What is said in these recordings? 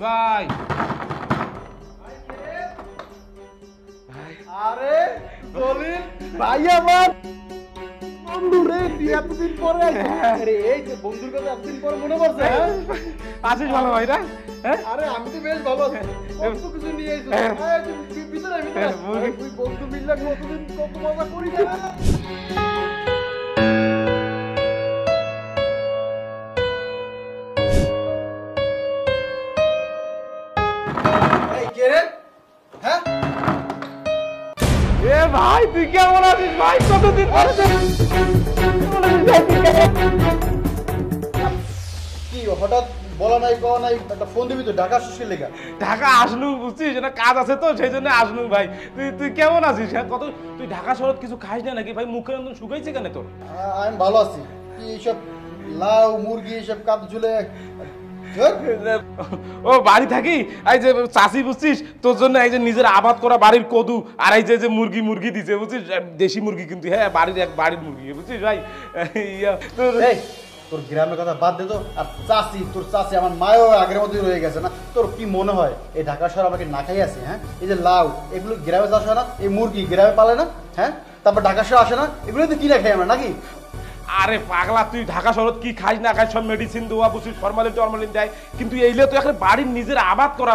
ভাই আরে জলিল ভাই আমার বন্ধু রে তুই এতদিন পরে আরে এই যে বন্ধুর কথা এতদিন পরে মনে পড়ছে হ্যাঁ আছিস ভালো ভাই না? আরে আমি তো বেশ ভালো আছি কত কিছু নিয়ে আইছো ভিতরে তুই বন্ধু মিললে কতদিন কত মজা করি না এই কে রে হ্যাঁ এ ভাই তুই কেমন আছিস ভাই? কতদিন পরে কি হঠাৎ বলা নাই কওয়া নাই একটা ফোন দিবি তো ঢাকা শেষের লেগা ঢাকা আসলু বুঝছিস এটা কাজ আছে তো সেই জন্য আসলু ভাই। তুই কেমন আছিস? হ্যাঁ কত তুই ঢাকা শহর কিছু খাইস না নাকি ভাই? মুখের একদম শুকাইছে কেন তোর? আমি ভালো আছি কি এইসব লাউ মুরগি এসব কাপ ঝুলে ও বাড়ি থাকি এই যে চাষি বুঝছিস তোর জন্য এই যে নিজের আবাদ করা বাড়ির কদু আর এই যে মুরগি দিছে বুঝছিস দেশি মুরগি কিন্তু হ্যাঁ বাড়ির মুরগি বুঝছিস ভাই। তোর গ্রামের কথা বাদ দে তো আর তোর চাষি আমার মায়ও আগের মতোই রয়ে গেছে না তোর কি মনে হয় এই ঢাকা শহর আমাকে না খাই আছে হ্যাঁ এই যে লাউ এগুলো গ্রামে চাষ হয় না এই মুরগি গ্রামে পালে না হ্যাঁ তারপর ঢাকা শহর আসে না এগুলো তো কিনা খাই আমরা নাকি আরে পাগলা তুই ঢাকা শহর কি খাইস না খাইস সব মেডিসিন দেওয়া বুঝছিস ফরমালিন দেয় কিন্তু এইলে তো এখন বাড়ির নিজের আবাদ করা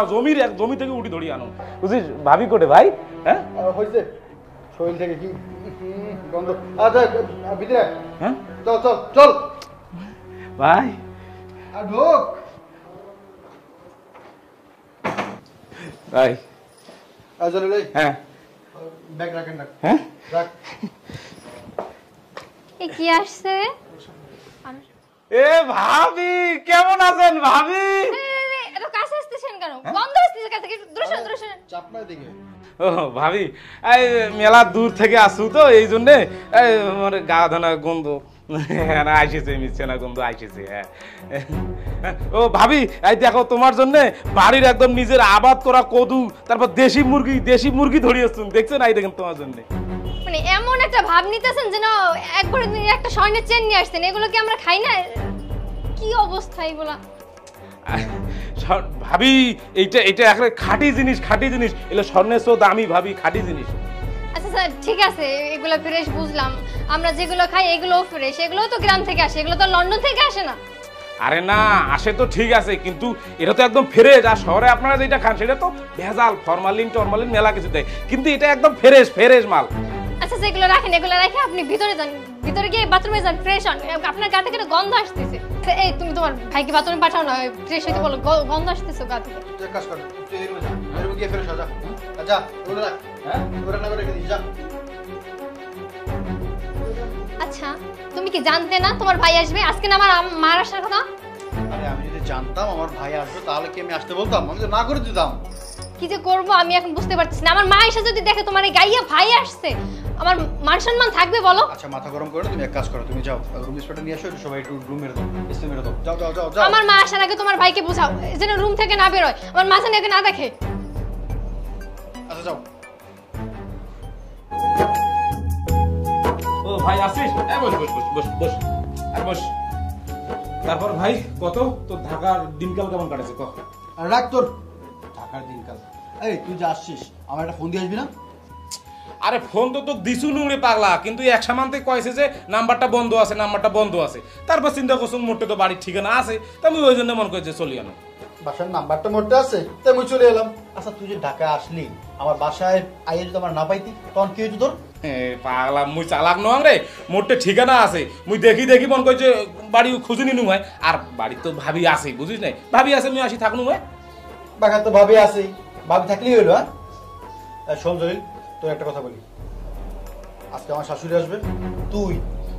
জমি থেকে উঠি ধরি আনো বুঝছিস ভাবি কোটে ভাই হ্যাঁ হয়েছে শরীর থেকে কি গন্ধ আচ্ছা ভিতরে হ্যাঁ চল চল চল ভাই আর ঢোক ভাই চলে যাই হ্যাঁ ব্যাগ রাখেন না হ্যাঁ রাখ এ কি আসছে এ ভাবি কেমন আছেন ভাবি? এত কাছে আসতেছেন কেন? বন্ধ আসতেছে কাছে কি দূরে চাপ নাই দিকে ও ভাবি এই মেলা দূর থেকে আসু তো এই জন্য মানে গা ধনা গন্ধ হ্যাঁ আইসেছে মিশছে না গন্ধ আইসেছে হ্যাঁ। ও ভাবি এই দেখো তোমার জন্য বাড়ির একদম নিজের আবাদ করা কদু তারপর দেশি মুরগি ধরিয়েছুন দেখছেন এই দেখেন তোমার জন্য মানে এমন একটা ভাব নিতেছেন যেন একবারে একটা স্বর্ণের চেন নিয়ে আসছেন এগুলো কি আমরা খাই না? কি অবস্থা এগুলা? ভাবি এইটা একটা খাঁটি জিনিস এগুলো স্বর্ণের চেয়েও দামি ভাবি খাঁটি জিনিস। আচ্ছা স্যার ঠিক আছে এগুলো ফ্রেশ বুঝলাম আমরা যেগুলো খাই এগুলোও ফ্রেশ এগুলোও তো গ্রাম থেকে আসে এগুলো তো লন্ডন থেকে আসে না। আরে না আসে তো ঠিক আছে কিন্তু এটা তো একদম ফ্রেশ আর শহরে আপনারা যেটা খান সেটা তো ভেজাল ফরমালিন মেলা কিছু দেয় কিন্তু এটা একদম ফ্রেশ মাল। আচ্ছা এগুলো রাখেন এগুলো রেখে আপনি ভিতরে যান ভিতরে গিয়ে বাথরুমে যান ফ্রেশ হন আপনার গা থেকে গন্ধ আসতেছে। এই তুমি তোমার ভাইকে বাথরুমে পাঠাও না ফ্রেশ হইতে বলো গন্ধ আসতেছে গা থেকে। তুই কাজ কর তুই এর মধ্যে যা এর মধ্যে গিয়ে ফ্রেশ হ যা আচ্ছা ওগুলো রাখ হ্যাঁ ওগুলো না করে রেখে দিস যা। আচ্ছা তুমি কি জানতে না তোমার ভাই আসবে আজকে না আমার মার আসার কথা? আরে আমি যদি জানতাম আমার ভাই আসবে তাহলে কি আমি আসতে বলতাম? আমি তো না করে দিতাম। কি যে করবো আমি এখন বুঝতে পারতেছি না আমার মা এসে যদি দেখে তোমার এই গাইয়া ভাই আসছে আমার মান সম্মান থাকবে বলো? আচ্ছা মাথা গরম করে তুমি এক কাজ করো তুমি যাও রুম স্প্রেটা নিয়ে আসো সবাই একটু রুম মেরে দাও এসে মেরে দাও যাও যাও যাও যাও। আমার মা আসার আগে তোমার ভাইকে বোঝাও যেন রুম থেকে না বের হয় আমার মা যেন না দেখে। আচ্ছা যাও। ও ভাই আসিস বস আর বস। তারপর ভাই কত তোর ঢাকার দিনকাল কেমন কাটেছে কত? আর রাখ তোর ঢাকার দিনকাল। এই তুই যে আসছিস আমার একটা ফোন দিয়ে আসবি না? আরে ফোন তো দিছু নুড়ে পাগলা কিন্তু এক সামান্তে কয়েছে যে নাম্বারটা বন্ধ আছে তারপর চিন্তা করছো মোটে তো বাড়ির ঠিকানা আছে তা আমি ওই জন্য মনে করেছি চলি আনো বাসার নাম্বারটা মোটে আছে তাই আমি চলে এলাম। আচ্ছা তুই যে ঢাকা আসলি আমার বাসায় আইয়ে যদি আমার না পাইতি তখন কি হইতো তোর? পাগলা মুই চালাক নং রে মোটে ঠিকানা আছে মুই দেখি মনে করছে বাড়ি খুঁজে নিনু হয় আর বাড়ি তো ভাবি আছে বুঝিস নাই ভাবি আছে মুই আসি থাকনু হয় বাগান তো ভাবি আছে ভাবি থাকলেই হইলো। হ্যাঁ শোন জহিল তোর একটা কথা বলি আজকে আমার শাশুড়ি আসবে তুই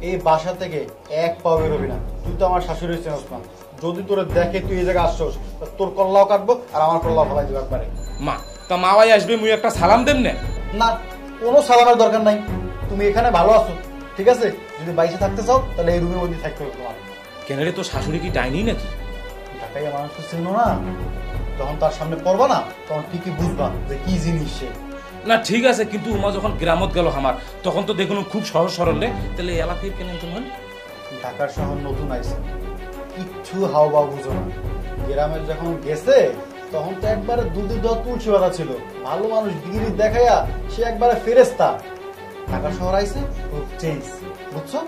এই বাসা থেকে এক পাও বেরোবি না তুই তো আমার শাশুড়ি চেনস না যদি তোর দেখে তুই এই জায়গায় আসছস তোর কল্লাও কাটবো আর আমার কল্লাও ফেলাই দেবো একবারে। মা তা মাওয়াই আসবে মুই একটা সালাম দেন না? না কোনো সালামের দরকার নাই তুমি এখানে ভালো আছো ঠিক আছে যদি বাইসে থাকতে চাও তাহলে এই রুমের মধ্যে থাকতে হবে তোমার। কেন রে তোর শাশুড়ি কি ডাইনি নাকি? ঢাকায় মানুষ তো চিনো না যখন তার সামনে পড়বা না তখন ঠিকই বুঝবা যে কি জিনিস সে। না ঠিক আছে কিন্তু উমা যখন গ্রামত গেল আমার তখন তো দেখুন খুব সহজ সরল রে তাহলে এলাকায় কেন তোমার? ঢাকার শহর নতুন আইছে কিচ্ছু হাওয়া বুঝো না গ্রামের যখন গেছে তখন তো একবারে দুধের দর তুলসী পাতা ছিল। ভালো মানুষ ডিগ্রি দেখাইয়া সে একবারে ফেরেস্তা। ঢাকা শহর আইছে চেঞ্জ, বুঝছো?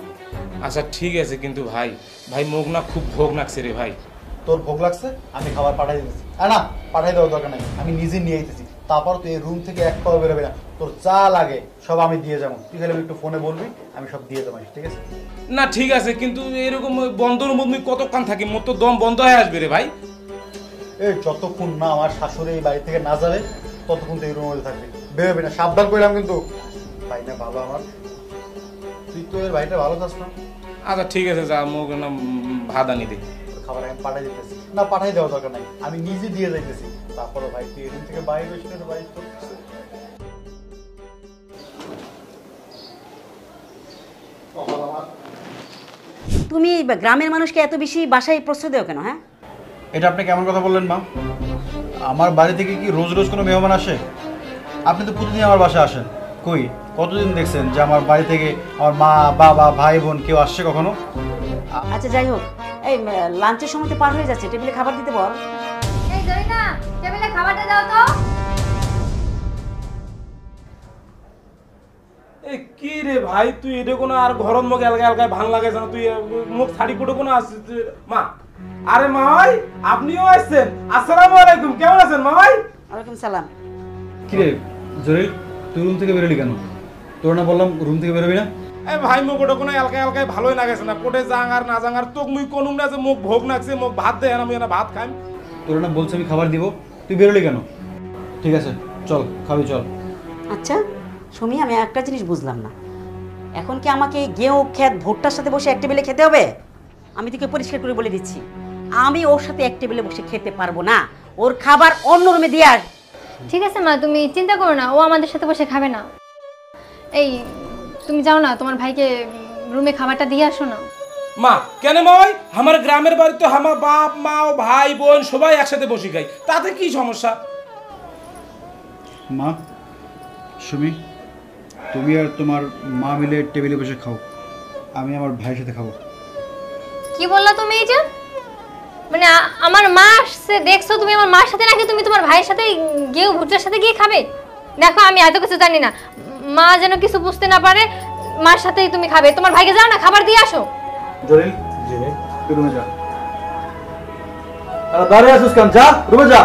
আচ্ছা ঠিক আছে, কিন্তু ভাই ভাই মুখ না খুব ভোগ লাগছে রে ভাই। তোর ভোগ লাগছে, আমি খাবার পাঠাই দিতেছি। না পাঠাই দেওয়ার দরকার নাই, আমি নিজে নিয়ে আইতেছি। তারপর তুই এই রুম থেকে এক পাও বেরোবে না। তোর যা লাগে সব আমি দিয়ে যাবো, তুই খালি একটু ফোনে বলবি, আমি সব দিয়ে দেবো, ঠিক আছে? না ঠিক আছে, কিন্তু এরকম বন্ধর মধ্যে কতক্ষণ থাকি, মোর তো দম বন্ধ হয়ে আসবে রে ভাই। এই যতক্ষণ না আমার শাশুড়ি এই বাড়ি থেকে না যাবে ততক্ষণ তো এই রুমের মধ্যে থাকবি, বেরোবি না, সাবধান করলাম কিন্তু। ভাই না ভালো আমার, তুই তো এর ভাইটা ভালো চাস না। আচ্ছা ঠিক আছে, যা মুখ না ভাত আনি দে। খাবার আমি পাঠাই দিতেছি। না পাঠাই দেওয়ার দরকার নাই, আমি নিজে দিয়ে যাইতেছি। তারপরে ভাই তুই এদিন থেকে বাইরে বেশি না, বাইরে তো তুমি গ্রামের মানুষকে এত বেশি বাসায় প্রশ্রয় দেও কেন? হ্যাঁ, এটা আপনি কেমন কথা বললেন মা? আমার বাড়ি থেকে কি রোজ রোজ কোনো মেহমান আসে? আপনি তো প্রতিদিন আমার বাসায় আসেন। কই কতদিন দেখছেন যে আমার বাড়ি থেকে আমার মা বাবা ভাই বোন কেউ আসছে কখনো? আচ্ছা যাই হোক, এই লাঞ্চের সময় তো পার হয়ে যাচ্ছে, টেবিলে খাবার দিতে বল। এই জরিনা, টেবিলে খাবারটা দাও তো। এই কি রে ভাই, তুই এটা কোনো আর ঘরত মুখ এলাকায় এলাকায় ভাল লাগে না, তুই মুখ ছাড়ি কুটো কোনো আসছিস মা? আরে মামাই, আপনিও আসছেন? আসসালামু আলাইকুম, কেমন আছেন মামাই? ওয়ালাইকুম সালাম। কিরে জরিল, তুই রুম থেকে বেরোলি কেন? তোর না বললাম রুম থেকে বেরোবি না? এই ভাই মুখ ওটা কোনো এলাকায় এলাকায় ভালোই লাগেছে না, কোটে জাঙ্গার না জাঙ্গার তোক মুই কোনুম না যে মুখ ভোগ লাগছে, মুখ ভাত দেয় না, আমি না ভাত খাই। তোর না বলছে আমি খাবার দিব, তুই বেরোলি কেন? ঠিক আছে চল খাবি চল। আচ্ছা সুমি, আমি একটা জিনিস বুঝলাম না, এখন কি আমাকে গেঁও খেত ভুট্টার সাথে বসে এক টেবিলে খেতে হবে? আমি তোকে পরিষ্কার করে বলে দিচ্ছি, আমি ওর সাথে এক টেবিলে বসে খেতে পারবো না। ওর খাবার অন্য রুমে দিয়ে আস। ঠিক আছে মা, তুমি চিন্তা করো না, ও আমাদের সাথে বসে খাবে না। এই তুমি যাও না, তোমার ভাইকে রুমে খাবারটা দিয়ে আসো না। মা কেন মামাই, আমার গ্রামের বাড়িতে আমার বাপ মা ও ভাই বোন সবাই একসাথে বসে খাই, তাতে কি সমস্যা? মা সুমি, তুমি আর তোমার মা মিলে টেবিলে বসে খাও, আমি আমার ভাইয়ের সাথে খাবো। কি বললা তুমি এটা? মানে আমার মা আসছে দেখছো তুমি আমার মার সাথে, নাকি তুমি তোমার ভাইয়ের সাথে গিয়ে ভুট্টার সাথে গিয়ে খাবে? দেখো আমি এত কিছু জানি না, মা যেন কিছু বুঝতে না পারে, মার সাথেই তুমি খাবে। তোমার ভাইকে যাও না, খাবার দিয়ে আসো। জলিল তুই রুমে যা। আরে দাঁড়িয়ে আছিস কেন? যা রুমে যা।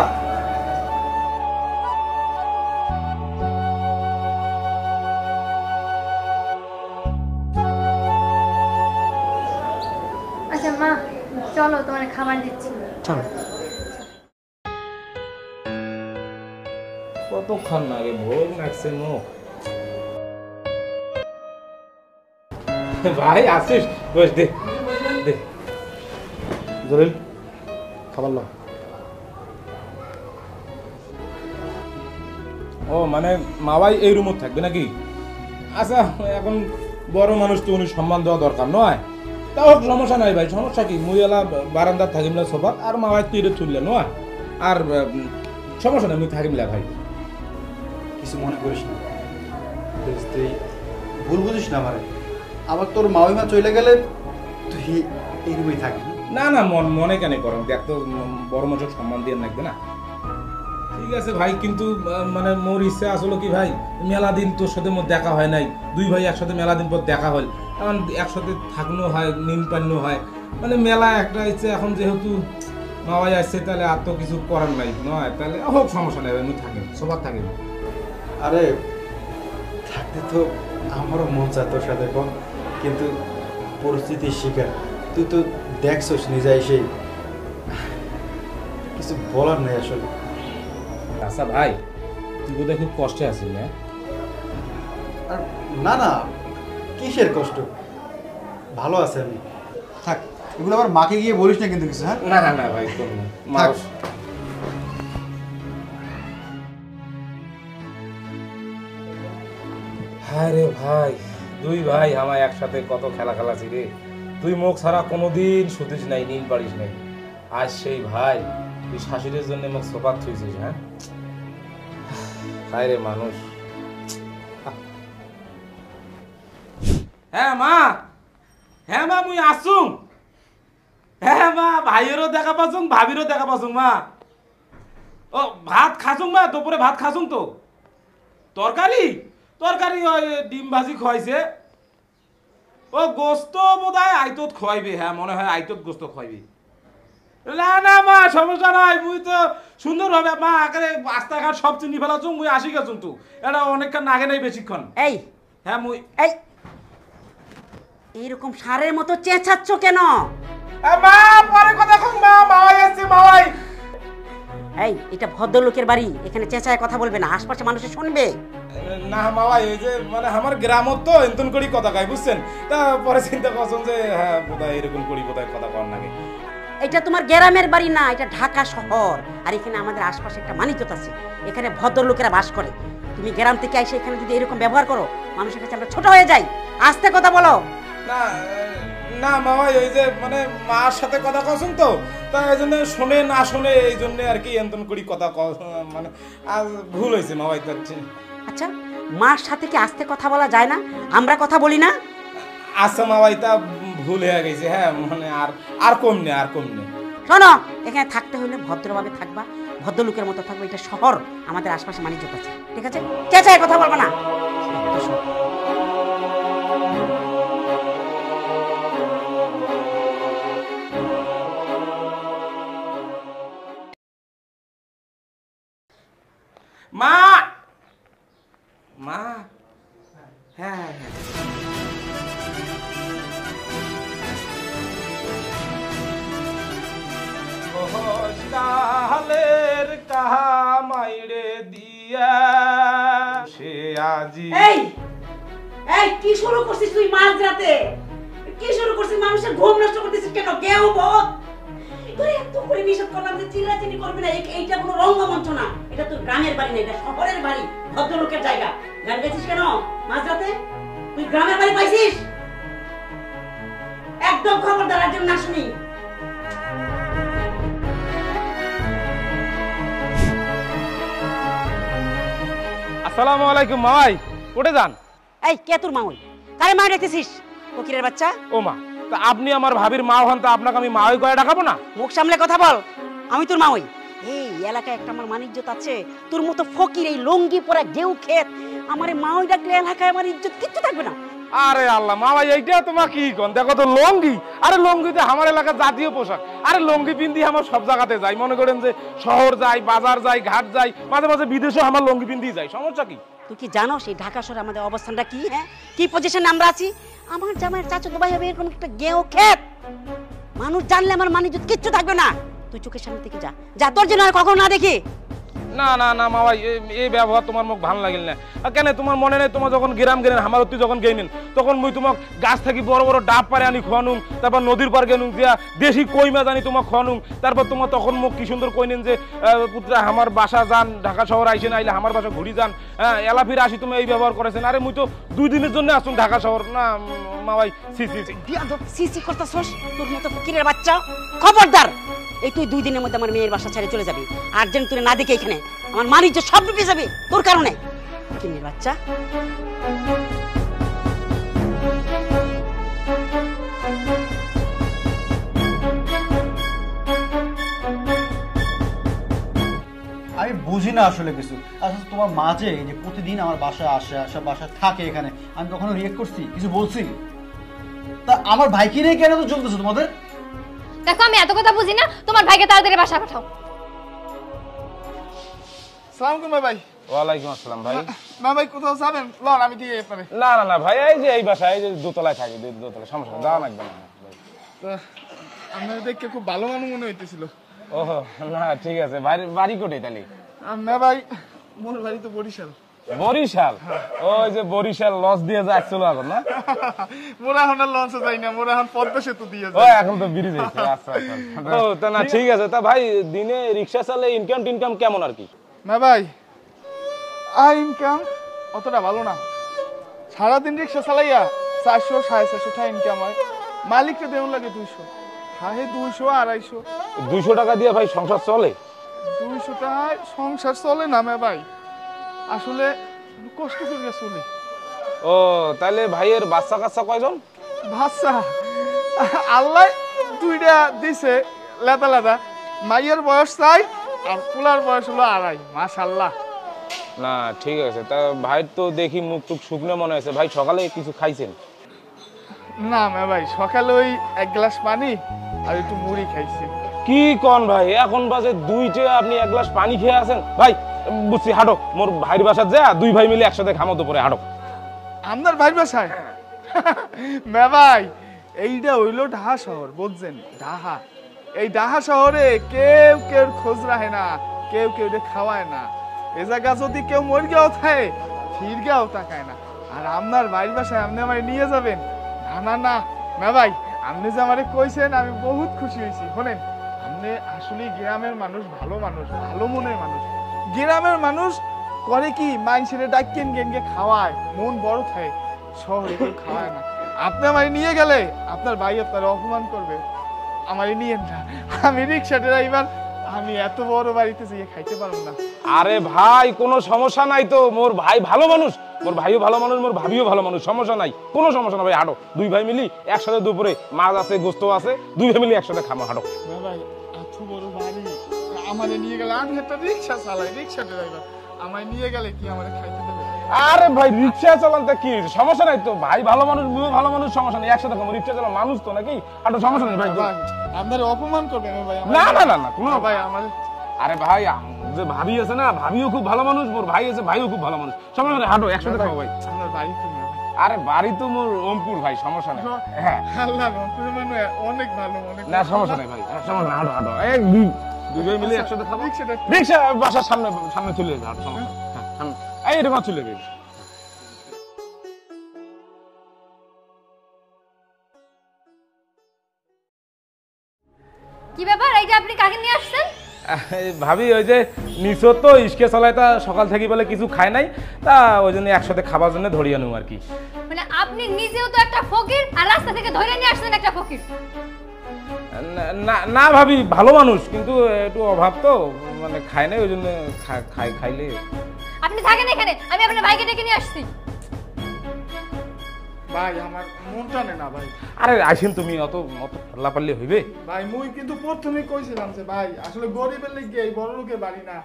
আচ্ছা মা চলো, তোমার খাবার দিচ্ছি। চলো। কতক্ষণ আগে ভোগ লাগছে মুখ। ভাই আসিস, বস দে দে। জলিল খাবার লো। ও মানে মাওয়াই এই রুমত থাকবে নাকি? আচ্ছা এখন বড় মানুষ তো উনি সম্মান দেওয়া দরকার নয়, তাও সমস্যা নাই ভাই। সমস্যা কি, মুই এলা বারান্দার থাকিমলা সোফা আর মাওয়াই তুই এটা তুললে নয়, আর সমস্যা নাই মুই থাকিমলা ভাই। কিছু মনে করিস না, তুই ভুল বুঝিস না আমারে। আবার তোর মামিমা চলে গেলে তুই এই রুমেই থাকবি। না না মনে কেন করম, দেখ তো বড় মানুষের সম্মান দিয়ে রাখবে না। ঠিক আছে ভাই, কিন্তু মানে মোর ইচ্ছা আসলো কি ভাই, মেলা দিন তোর সাথে মোর দেখা হয় নাই, দুই ভাই একসাথে মেলা দিন পর দেখা হল, এখন একসাথে থাকনো হয়, নিম পান্ন হয়, মানে মেলা একটা ইচ্ছে। এখন যেহেতু মাওয়াই আসছে তাহলে আর তো কিছু করার নাই নয়, তাহলে হোক সমস্যা নেই, আমি থাকি সবার থাকি। আরে থাকতে তো আমারও মন চায় তোর সাথে, কম কিন্তু পরিস্থিতির শিকার। তুই তো দেখছস নিজে এসে, কিছু বলার নেই আসলে। আচ্ছা ভাই, তুই বোধহয় খুব কষ্টে আছিস না? আর না না, কিসের কষ্ট, ভালো আছে আমি। থাক, এগুলো আবার মাকে গিয়ে বলিস না কিন্তু কিছু। হ্যাঁ না না না ভাই, থাক। হ্যাঁ রে ভাই, দুই ভাই আমার একসাথে কত খেলা খেলাছি রে। তুই মুখ ছাড়া কোনোদিন শুধিস নাই, নীল পারিস নাই। আজ সেই ভাই তুই শাশুড়ির জন্য মুখ সোফা থুইছিস। হ্যাঁ হায় রে মানুষ। হ্যাঁ মা, হ্যাঁ মা মুই আসুম। হ্যাঁ মা, ভাইয়েরও দেখা পাচ্ছ, ভাবিরও দেখা পাচ্ছ মা। ও ভাত খাসুম না, দুপুরে ভাত খাসুম তো। তরকারি তরকারি ওই ডিম ভাজি খাইছে। ও গোস্ত বোধহয় আইতত খাইবে, হ্যাঁ মনে হয় আইতত গোস্ত খাইবে। না না মা সমস্যা নাই, মুই তো সুন্দরভাবে মা আকারে রাস্তাঘাট সব চিনি ফেলাছ, মুই আসি গেছুন তো, এটা অনেকক্ষণ নাগে নাই বেশিক্ষণ। এই হ্যাঁ মুই এই এইরকম সারের মতো চেঁচাচ্ছ কেন? মা পরে কথা কম, মা মাওয়াই আসছে মাওয়াই। এই এটা ভদ্রলোকের বাড়ি, এখানে চেঁচায় কথা বলবে না, আশপাশে মানুষে শুনবে। না মাওয়াই এই যে মানে আমার গ্রামত তো এন্তন করি কথা কয় বুঝছেন, তা পরে চিন্তা করছেন যে হ্যাঁ বোধহয় এরকম করি বোধহয় কথা কর নাকি। এটা তোমার গ্রামের বাড়ি না, এটা ঢাকা শহর। আর এখানে আমাদের আশপাশে একটা মানিজ্যত আছে, এখানে ভদ্রলোকেরা বাস করে। তুমি গ্রাম থেকে এসে এখানে যদি এরকম ব্যবহার করো, মানুষের কাছে আমরা ছোট হয়ে যাই। আস্তে কথা বলো। না না মাওয়াই ওই যে মানে মার সাথে কথা কছেন তো, তা এই জন্য শোনে না শোনে এই জন্য আর কি এন্তন করি কথা মানে আজ ভুল হয়েছে মাওয়াই। আচ্ছা মার সাথে কি আস্তে কথা বলা যায় না? আমরা কথা বলি না? আচ্ছা মাওয়াই তা ভুল হয়ে গেছে, হ্যাঁ মানে আর কম নেই, আর কম নেই। শোনো, এখানে থাকতে হলে ভদ্রভাবে থাকবা, ভদ্রলোকের মতো থাকবে। এটা শহর, আমাদের আশপাশে মানিজ্যত আছে, ঠিক আছে? চেঁচায় কথা বলবা না। মা মা হ্যাঁ হ্যাঁ হস্তালের কাহা মাইরে দিয়া সে আজি। এই এই কি শুরু করছিস তুই মাঝরাতে? কি শুরু করছিস? মানুষের ঘুম নষ্ট করতেছিস কেন? কেউ বল তুই এত করে নিষেধ করলাম যে চিল্লাচিল্লি করবি না। এইটা কোনো রঙ্গমঞ্চ না, এটা তোর গ্রামের বাড়ি না, এটা শহরের বাড়ি, ভদ্রলোকের জায়গা। গান গেছিস কেন মাঝরাতে? তুই গ্রামের বাড়ি পাইছিস? একদম খবরদার, একদম না শুনি। আসসালামু আলাইকুম মামাই, কোটে যান? এই কে তোর মা? ওই কারে মা রেখেছিস ফকিরের বাচ্চা? ও মা, তা আপনি আমার ভাবির মা হন, তা আপনাকে আমি মাওই করে ডাকাবো না? মুখ সামলে কথা বল, আমি তোর মা। ওই এই এলাকায় একটা আমার মানিজ্যত আছে, তোর মতো ফকির এই লঙ্গি পরা গেউ খেত আমারে মা ওই ডাকলে এলাকায় আমার ইজ্জত কিচ্ছু থাকবে না। আরে আল্লাহ মামাই, এইটা তোমার কি কোন? দেখো তো লঙ্গি, আরে লঙ্গিতে আমার এলাকার জাতীয় পোশাক। আরে লঙ্গি পিন্দি আমার সব জায়গাতে যাই, মনে করেন যে শহর যাই, বাজার যাই, ঘাট যাই, মাঝে মাঝে বিদেশেও আমার লঙ্গি পিন্দি যাই, সমস্যা কি? তুই কি জানো সেই ঢাকা শহরে আমাদের অবস্থানটা কি? হ্যাঁ, কি পজিশনে আমরা আছি? আমার জামাইয়ের চাচাতো ভাই হবে এরকম একটা গেও খেত, মানুষ জানলে আমার মানিজ্যত কিচ্ছু থাকবে না। তুই চোখের সামনে থেকে যা, যা, তোর জন্য আর কখনো না দেখি। না না না মামাই, এই ব্যবহার তোমার মুখ ভালো লাগিল না। কেন তোমার মনে নেই তোমার যখন গ্রাম গেলেন হামারতি যখন গেলেন, তখন মুই তোমাক গাছ থেকে বড় বড় ডাব পারে আনি খোয়ানুম, তারপর নদীর পার গেলুম দিয়া দেশি কই মাছ আনি তোমাক খোয়ানুম, তারপর তোমার তখন মুখ কি সুন্দর কইলেন যে পুত্রা আমার বাসা যান, ঢাকা শহর আইসেন, আইলে আমার বাসা ঘুরি যান, হ্যাঁ এলাফির আসি তুমি এই ব্যবহার করেছেন। আরে মুই তো 2 দিনের জন্য আসুন ঢাকা শহর। না মামাই সি সি সি সি সি করতেছস তোর মতো ফকিরের বাচ্চা। খবরদার, এই তুই 2 দিনের মধ্যে আমার মেয়ের বাসা ছেড়ে চলে যাবি। আর যেন তুই না দেখে এখানে আমার মানিজ্য সব ডুবে যাবে তোর কারণে, ফকিরের বাচ্চা। আমি বুঝি না আসলে কিছু। আসলে তোমার মা যে এই যে প্রতিদিন আমার বাসায় আসে, বাসায় থাকে, এখানে আমি কখনো রিয়েক্ট করছি, কিছু বলছি? তা আমার ভাইকে নিয়ে কেন তো চলতেছে তোমাদের? দেখো আমি এত কথা বুঝি না, তোমার ভাইকে তাড়াতাড়ি বাসা পাঠাও। সালাম আলাইকুম ভাই। ওয়ালাইকুম আসসালাম ভাই। না ভাই কোথাও যাবেন? লন আমি দিয়ে আপনারে। না না না ভাই, এই যে এই বাসায়, এই যে দোতলায় থাকি, দোতলায়, সমস্যা নেই, যাওয়া লাগবে না। আপনার দেখে খুব ভালো মানুষ মনে হইতেছিল। ওহো না ঠিক আছে, বাড়ি কোটে তাহলে? না ভাই, মোর বাড়ি তো বরিশাল। বরিশাল? ওই যে বরিশাল লঞ্চ দিয়ে যাচ্ছিল এখন না? মোরা এখন আর লঞ্চে যাই না, মোরা এখন পদ্মা সেতু দিয়ে ও যাই। এখন তো ব্রিজ হয়েছে। আচ্ছা আচ্ছা, ও তা না ঠিক আছে। তা ভাই দিনে রিক্সা চালে ইনকাম কেমন আর কি? না ভাই, ইনকাম অতটা ভালো না। সারাদিন রিক্সা চালাইয়া 400 450 টাকা ইনকাম হয়, মালিককে দেওয়া লাগে 200, হ্যাঁ 200 250। 200 টাকা দিয়ে ভাই সংসার চলে? 200 টাকায় সংসার চলে না ভাই, আসলে কষ্ট করে চলে। ও তাহলে ভাইয়ের বাচ্চা কাচ্চা কয়জন? বাচ্চা আল্লাহ 2টা দিছে লেদা লেদা। মাইয়ের বয়স চাই আর পোলার বয়স হলো 2.5, মাশাআল্লাহ। না ঠিক আছে, তা ভাই তো দেখি মুখ টুক শুকনো মনে হয়েছে, ভাই সকালে কিছু খাইছেন? না মে ভাই, সকালে ওই 1 গ্লাস পানি আর একটু মুড়ি খাইছি। কি কোন ভাই, এখন বাজে 2টা, আপনি 1 গ্লাস পানি খেয়ে আছেন? ভাই বুঝছি, হাঁটো মোর ভাইয়ের বাসায় যা 2 ভাই মিলে একসাথে খামো দুপুরে, হাঁটো। আপনার ভাই বাসায়? মে ভাই, এইটা হইলো ঢাকা শহর, বুঝছেন? ঢাকা, এই ঢাকা শহরে কেউ কেউ খোঁজ রাখে না, কেউ কেউ খাওয়ায় না। এ জায়গা যদি কেউ মর গেও থাকে, ফির গেও তাকায় না। আর আপনার ভাইয়ের বাসায় আপনি আমায় নিয়ে যাবেন? না না না মে ভাই, আপনি যে আমারে কইছেন আমি বহুত খুশি হয়েছি। শোনেন, আপনি আসলে গ্রামের মানুষ, ভালো মানুষ, ভালো মনের মানুষ। গ্রামের মানুষ করে কি, মানুষের ডাকিয়ে গেঙ্গে খাওয়ায়, মন বড় থাকে। শহরে কেউ খাওয়ায় না। আপনি আমায় নিয়ে গেলে আপনার ভাই আপনার অপমান করবে। আমায় নিয়েন না, আমি রিক্সা ড্রাইভার, আমি এত বড় বাড়িতে যেয়ে খাইতে পারবো না। আরে ভাই কোনো সমস্যা নাই তো, মোর ভাই ভালো মানুষ, মোর ভাইও ভালো মানুষ, মোর ভাবিও ভালো মানুষ, সমস্যা নাই, কোনো সমস্যা না ভাই, হাঁটো। 2 ভাই মিলি একসাথে দুপুরে মাছ আছে, গোস্ত আছে, 2 ভাই মিলি একসাথে খামো, হাঁটো। ভাই এত বড় বাড়ি আমারে নিয়ে গেলে, আমি একটা রিক্সা চালাই, রিক্সা ড্রাইভার, আমায় নিয়ে গেলে কি আমারে খাইতে দেবে? আরে ভাই রিক্সা চালানতে কি হয়েছে, সমস্যা নাই তো, ভাই ভালো মানুষ, মেয়ে ভালো মানুষ, সমস্যা নেই, একসাথে খাবো, রিক্সা চালান মানুষ তো নাকি, হাঁটো, সমস্যা নেই ভাই। ভাই আপনার অপমান করবেন ভাই? না না না না কোনো ভাই আমার, আরে ভাই যে ভাবি আছে না, ভাবিও খুব ভালো মানুষ, মোর ভাই আছে, ভাইও খুব ভালো মানুষ, সমস্যা নেই, হাঁটো, একসাথে খাবো ভাই। আপনার বাড়ি কি? আরে বাড়ি তো মোর ওমপুর ভাই, সমস্যা নেই। হ্যাঁ আল্লাহ, মানে অনেক ভালো, অনেক না সমস্যা নেই ভাই, সমস্যা নেই, হাঁটো হাঁটো, 2 ভাই মিলে একসাথে খাবো। রিক্সাটা রিক্সা বাসার সামনে সামনে চলে যাবে, হাঁটো, সমস্যা নেই। হ্যাঁ সামনে, এই এরকম চলে যাবে। কি ব্যাপার, এই যে আপনি কাকে নিয়ে আসছেন? ভাবি ওই যে নিচো তো ইসকে চলায়, তা সকাল থেকে বলে কিছু খায় নাই, তা ওই জন্য একসাথে খাবার জন্য ধরিয়ে নেব আর কি। মানে আপনি নিজেও তো একটা ফকির, আর রাস্তা থেকে ধরে নিয়ে আসছেন একটা ফকির। না না ভাবি ভালো মানুষ, কিন্তু একটু অভাব তো, মানে খায় নাই, ওই জন্য খাইলে। আপনি থাকেন এখানে, আমি আপনার ভাইকে ডেকে নিয়ে আসছি। ভাই আমার মনটা নেই না ভাই। আরে আইসেন তুমি, অত অত পাল্লা পাল্লি হইবে ভাই মুই কিন্তু প্রথমেই কইছিলাম যে ভাই আসলে গরিবের লাগি এই বড় লোকের বাড়ি না।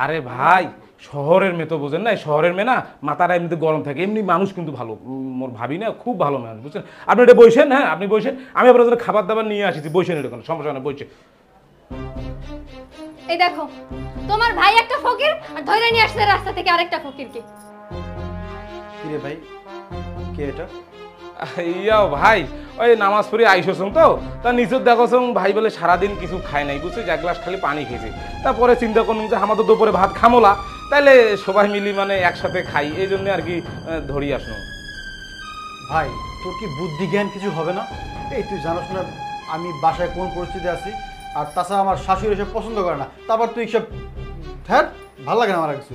আরে ভাই শহরের মেয়ে তো বোঝেন না, শহরের মেয়ে না, মাথাটা এমনিতে গরম থাকে, এমনি মানুষ কিন্তু ভালো, মোর ভাবি না খুব ভালো মানুষ, বুঝছেন? আপনি এটা বসেন, হ্যাঁ আপনি বসেন, আমি আপনার জন্য খাবার দাবার নিয়ে আসিছি, বসেন, এটা কোনো সমস্যা না, বসে। এই দেখো, তোমার ভাই একটা ফকির, আর ধরে নিয়ে আসছে রাস্তা থেকে আরেকটা ফকিরকে। কি রে ভাই, কে এটা? ইয়াও ভাই, ওই নামাজ পড়ে আইসোছং তো, তা নিচের দেখোছং ভাই বলে সারাদিন কিছু খায় নাই, বুঝছিস, 1 গ্লাস খালি পানি খেয়েছে, তারপরে চিন্তা করুন যে আমাদের দুপুরে ভাত খামোলা, তাইলে সবাই মিলি মানে একসাথে খাই, এই জন্য আর কি ধরি আসনো। ভাই তোর কি বুদ্ধি জ্ঞান কিছু হবে না? এই তুই জানোস না আমি বাসায় কোন পরিস্থিতি আছি, আর তাছাড়া আমার শাশুড়ি এসব পছন্দ করে না, তারপর তুই সব হ্যাঁ ভালো লাগে না আমার কিছু।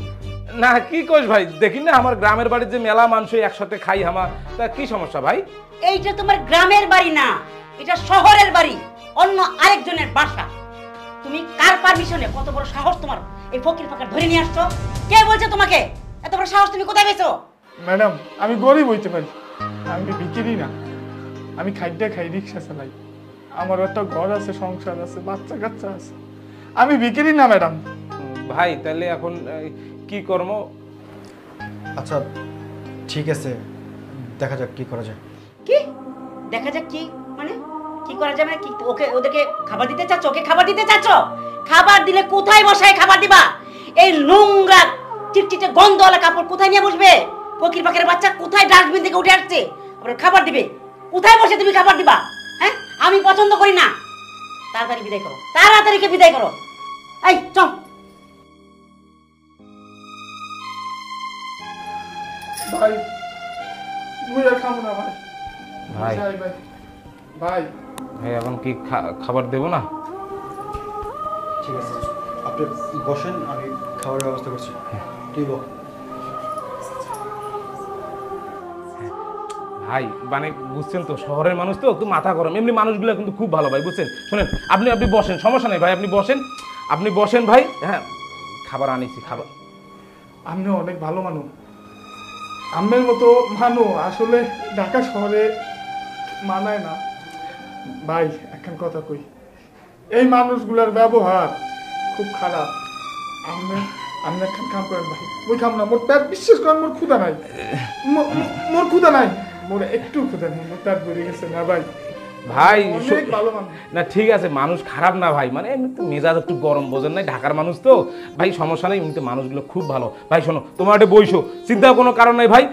না কি কইস ভাই, দেখি না আমার গ্রামের বাড়ির যে মেলা মানুষ একসাথে খাই হামা, তা কি সমস্যা ভাই? এইটা তোমার গ্রামের বাড়ি না, এটা শহরের বাড়ি, অন্য আরেকজনের বাসা। তুমি কার পারমিশনে, কত বড় সাহস তোমার এই ফকির ফাঁকা ধরে নিয়ে আসছো? কে বলছে তোমাকে? এত বড় সাহস তুমি কোথায় পেয়েছো? ম্যাডাম আমি গরিব হইতে পারি, আমি বিক্রি না, আমি খাদ্য খাই, রিক্সা চালাই, আমার একটা ঘর আছে, সংসার আছে, বাচ্চা কাচ্চা আছে, আমি বিক্রি না ম্যাডাম। ভাই তাহলে এখন কি কর্ম? আচ্ছা ঠিক আছে, দেখা যাক কি করা যায়। কি দেখা যাক? কি মানে কি করা যাবে? কি ওকে ওদেরকে খাবার দিতে চাচ্ছ? ওকে খাবার দিতে চাচ্ছ? খাবার দিলে কোথায় বসায় খাবার দিবা? এই নোংরা চিটচিটে গন্ধওয়ালা কাপড় কোথায় নিয়ে বসবে? ফকির পাখির বাচ্চা কোথায় ডাস্টবিন থেকে উঠে আসছে, আবার খাবার দিবে? কোথায় বসে তুমি খাবার দিবা? হ্যাঁ আমি পছন্দ করি না। তাড়াতাড়ি বিদায় করো, তাড়াতাড়ি কে বিদায় করো। এই চল। ভাই মুই আর খাবো না ভাই। ভাই ভাই ভাই ভাই ভাই এখন কি খাবার দেবো না? ঠিক আছে আপনি বসেন, আমি খাবারের ব্যবস্থা করছি, তুই বল। ভাই মানে বুঝছেন তো, শহরের মানুষ তো একটু মাথা গরম, এমনি মানুষগুলো কিন্তু খুব ভালো ভাই, বুঝছেন? শোনেন আপনি আপনি বসেন, সমস্যা নেই ভাই, আপনি বসেন ভাই। হ্যাঁ খাবার আনিছি, খাবার। আপনি অনেক ভালো মানুষ, আমের মতো মানুষ আসলে ঢাকা শহরে মানায় না ভাই। এখন কথা কই, এই মানুষগুলোর ব্যবহার খুব খারাপ। আমি একটা কাম করেন ভাই, ওই কাম না, মোর পেট বিশ্বাস করেন মোর ক্ষুধা নাই, মোর ক্ষুধা নাই, মোর একটু ক্ষুধা নেই, মোর পেট ভরে গেছে না ভাই। ভাই অনেক ভালো মানুষ। না ঠিক আছে, মানুষ খারাপ না ভাই, মানে এমনি তো মেজাজ একটু গরম, বোঝেন নাই, ঢাকার মানুষ তো ভাই, সমস্যা নেই, এমনিতে মানুষগুলো খুব ভালো। ভাই শোনো, তোমার একটা বইসো, চিন্তার কোনো কারণ নাই ভাই,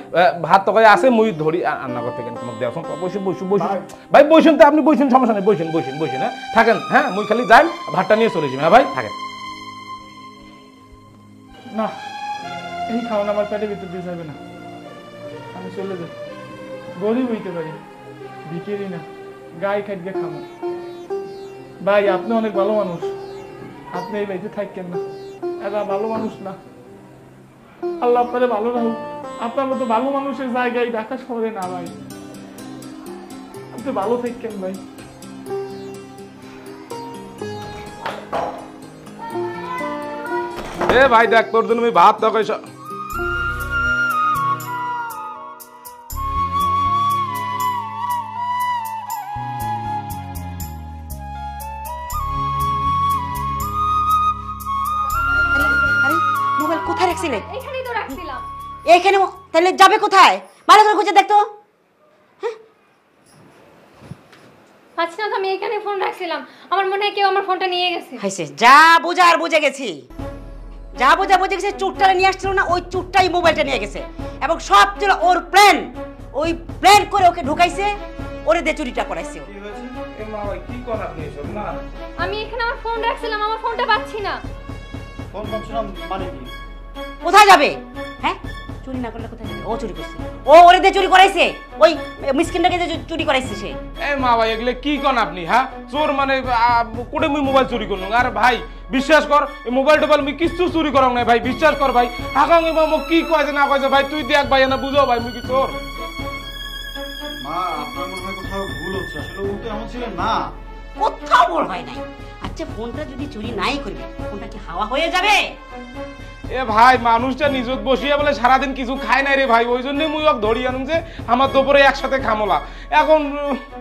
ভাত তকায় আছে, মুই ধরি রান্না করতে কেন তোমাকে দেওয়া, বসে বসে বসে ভাই, বসেন তো আপনি, বসেন, সমস্যা নেই, বসেন বসেন বসেন, হ্যাঁ থাকেন, হ্যাঁ মুই খালি যাই, ভাতটা নিয়ে চলে যাবেন, হ্যাঁ ভাই থাকেন। না, এই খাওয়ান আমার পেটের ভিতর দিয়ে যাবে না, আমি চলে যাই। গরিব হইতে পারি, ভিকেরি না, গায়ে খাইতে খামো। ভাই আপনি অনেক ভালো মানুষ, আপনি এই বাড়িতে থাকেন না, এরা ভালো মানুষ না। আল্লাহ আপনারে ভালো রাখুক, আপনার মতো ভালো মানুষের জায়গায় ঢাকা শহরে না ভাই, আপনি ভালো থাকেন ভাই। এ ভাই দেখ, তোর জন্য আমি ভাত তকাই আরে মোবাইল কোথায় রাখছিলে? এখানেই তো রাখছিলাম। এইখানে? তাহলে যাবে কোথায়? ভালো করে খুঁজে দেখতো। আচ্ছা না, আমি এখানে ফোন রাখছিলাম, আমার মনে হয় কেউ আমার ফোনটা নিয়ে গেছে। হাইছে, যা বুঝার বুঝে গেছি, যা বুঝা বুঝে গেছে। চুরটারে নিয়ে আসছিল না, ওই চুরটাই মোবাইলটা নিয়ে গেছে, এবং সব ছিল ওর প্ল্যান। ওই প্ল্যান করে ওকে ঢুকাইছে, ওরে দিয়ে চুরিটা করাইছে। কি করেন আপনি এসব? না আমি এখানে আমার ফোন রাখছিলাম, আমার ফোনটা পাচ্ছি না। ফোন পাচ্ছিলাম মানে কি? কোথায় যাবে? হ্যাঁ, চুরি না করলে কোথায় যাবে? ও চুরি করছে, ও ওরে দিয়ে চুরি করাইছে, ওই মিসকিনটাকে দিয়ে চুরি করাইছে সে। এই মা ভাই, এগুলো কি কন আপনি? হ্যাঁ চোর মানে কোটে মুই মোবাইল চুরি করলু? আরে ভাই বিশ্বাস কর, এই মোবাইল টোবাইল আমি কিছু চুরি করং না ভাই, বিশ্বাস কর ভাই। হাকাং মোক কি কয়েছে না কয়েছে ভাই, তুই দেখ ভাই, না বুঝো ভাই মুই কি চোর? মা আপনার মনে হয় কোথাও ভুল হচ্ছে, আসলে ও তো এমন ছিলেন না। কোথাও বল হয় নাই। আচ্ছা ফোনটা যদি চুরি নাই করবে, ফোনটা কি হাওয়া হয়ে যাবে? এ ভাই মানুষটা নিজত বসিয়া বলে সারাদিন কিছু খায় নাই রে ভাই, ওই জন্য মুই ওকে ধরি আনুম যে আমার দুপুরে একসাথে খামলা। এখন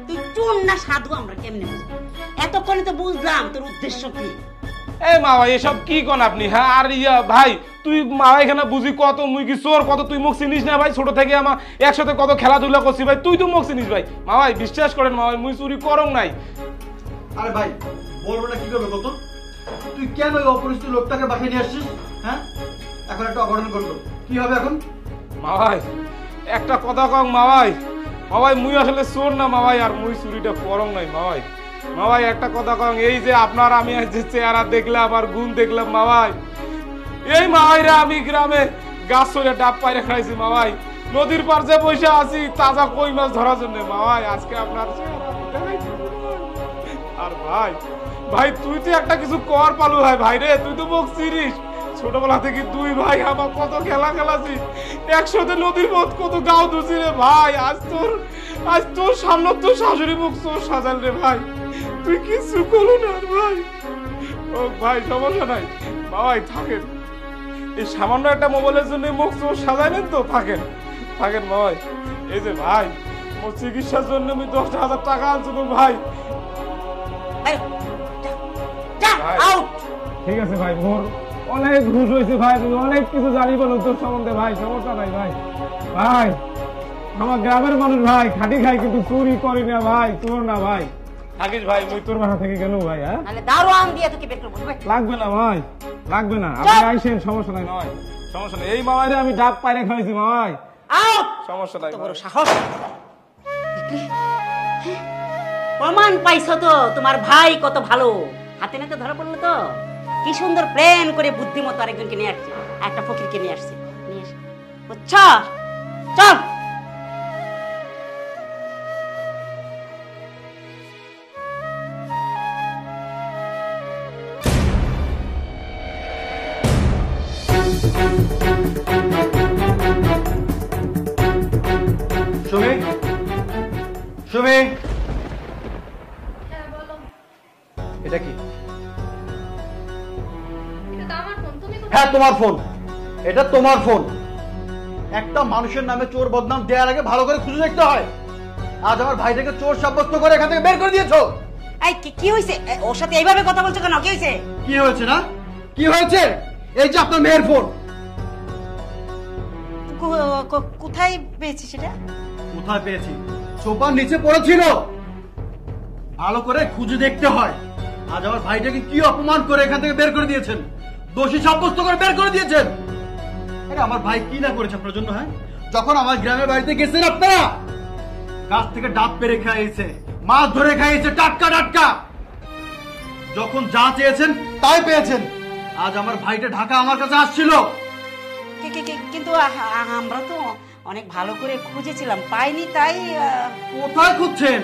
তুই চুন না সাধু আমরা কেমনে বুঝবো? এতক্ষণে তো বুঝলাম তোর উদ্দেশ্য কি। এই মা ভাই এসব কি কন আপনি? হ্যাঁ আর ইয়া ভাই, তুই মা এখানে বুঝি কত, মুই কি চোর কত? তুই মুখ চিনিস না ভাই, ছোট থেকে আমার একসাথে কত খেলাধুলা করছি ভাই, তুই তো মুখ চিনিস ভাই। মা ভাই বিশ্বাস করেন মা ভাই, মুই চুরি করং নাই। আরে ভাই বলবো না কি করবে কত? তুই কেন ওই অপরিচিত লোকটাকে বাসায় নিয়ে আসছিস? হ্যাঁ এখন একটা অঘটন করলো, কি হবে এখন? মা ভাই একটা কথা কং মা ভাই, মা ভাই মুই আসলে চোর না মা ভাই, আর মুই চুরিটা করং নাই মা ভাই। মা ভাই একটা কথা কং, এই যে আপনার আমি যে চেহারা দেখলাম আর গুণ দেখলাম মা ভাই, এই মা ভাইরা আমি গ্রামে গাছ চলে ডাব পাইরে খাইছি মা ভাই, নদীর পার যে পয়সা আছি তাজা কই মাছ ধরার জন্য মা ভাই। আজকে আপনার আর ভাই, ভাই তুই তো একটা কিছু কর পালু ভাই, ভাই রে তুই তো মুখ চিনিস, ছোটবেলা থেকে তুই ভাই আমার কত খেলা খেলাছি একসাথে, নদীর পথ কত গাও ধুছি রে ভাই। আজ তোর সামনে তোর শাশুড়ি মুখ চোর সাজাল রে ভাই, তুই কিছু করু না ভাই। ও ভাই সমস্যা নাই ভাই, থাকেন, এই সামান্য একটা মোবাইলের জন্য মুখ চোর সাজাইলেন তো, থাকেন থাকেন ভাই। এই যে ভাই মোর চিকিৎসার জন্য আমি 10,000 টাকা আনছিল ভাই। ঠিক আছে ভাই, মোর অনেক ঘুষ হয়েছে ভাই, তুমি অনেক কিছু জানি বলো তোর সম্বন্ধে ভাই, সমস্যা নাই ভাই। ভাই আমার গ্রামের মানুষ ভাই, খাটি খাই কিন্তু চুরি করি না ভাই, চোর না ভাই। থাকিস ভাই, মুই তোর বাসা থেকে গেল ভাই। হ্যাঁ দারোয়ান দিয়ে তোকে বের করবো। লাগবে না ভাই, লাগবে না, আপনি আইসেন, সমস্যা নাই নয়, সমস্যা নাই। এই মামাইরে আমি ডাব পাইরে খাইছি মামাই, সমস্যা নাই। বড় সাহস, প্রমাণ পাইছো তো তোমার ভাই কত ভালো, হাতে নাতে ধরা পড়লো তো। কি সুন্দর প্ল্যান করে বুদ্ধিমতো আরেকজনকে নিয়ে আসছে, একটা ফকিরকে নিয়ে আসছে, নিয়ে আসে বুঝছো? চল সুমি, সুমি, হ্যাঁ বলো। এটা কি? এটা তো আমার ফোন, তুমি কোথায়? হ্যাঁ তোমার ফোন, এটা তোমার ফোন। একটা মানুষের নামে চোর বদনাম দেওয়ার আগে ভালো করে খুঁজে দেখতে হয়। আজ আমার ভাইটাকে চোর সাব্যস্ত করে এখান থেকে বের করে দিয়েছো। এই কি হয়েছে? ওর সাথে এইভাবে কথা বলছো কেন? কি হয়েছে? কি হয়েছে না? কি হয়েছে? এই যে আপনার মেয়ের ফোন। কোথায় পেয়েছি সেটা? কোথায় পেয়েছি? সোফার নিচে পড়েছিল। ভালো করে খুঁজে দেখতে হয়। আজ আমার ভাইটাকে কি অপমান করে এখান থেকে বের করে দিয়েছেন, দোষী সাব্যস্ত করে বের করে দিয়েছেন। আরে আমার ভাই কি না করেছে আপনার জন্য? হ্যাঁ, যখন আমার গ্রামের বাড়িতে গেছেন আপনারা, গাছ থেকে ডাব পেরে খাইয়েছে, মাছ ধরে খাইয়েছে, টাটকা টাটকা। যখন যা চেয়েছেন তাই পেয়েছেন। আজ আমার ভাইটা ঢাকা আমার কাছে আসছিল। কিন্তু আমরা তো অনেক ভালো করে খুঁজেছিলাম, পাইনি, তাই কোথায় খুঁজছেন?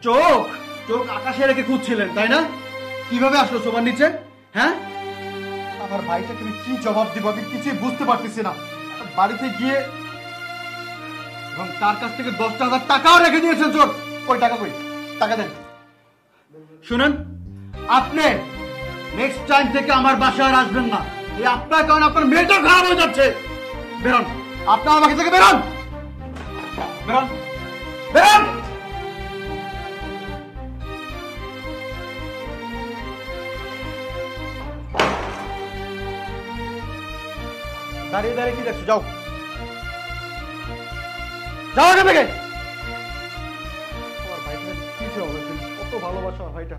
চোখ চোখ আকাশে রেখে খুঁজছিলেন, তাই না? কিভাবে আসলো সোফার নিচে? হ্যাঁ, আমার ভাইটাকে আমি কি জবাব দিব আমি কিছুই বুঝতে পারতেছি না। বাড়িতে গিয়ে এবং তার কাছ থেকে 10,000 টাকাও রেখে দিয়েছেন চোর। কই টাকা, কই টাকা দেন। শুনেন, আপনি নেক্সট টাইম থেকে আমার বাসায় আর আসবেন না। এই আপনার কারণে আপনার মেয়েটা খারাপ হয়ে যাচ্ছে। বেরোন, আপনার আমাকে থেকে বেরোন, বেরোন, বেরোন। দাঁড়িয়ে দাঁড়িয়ে কি দেখছো? যাও, যাও এখান থেকে। আমার ভাইটা কি যে হবে, কত ভালোবাসা আমার ভাইটা।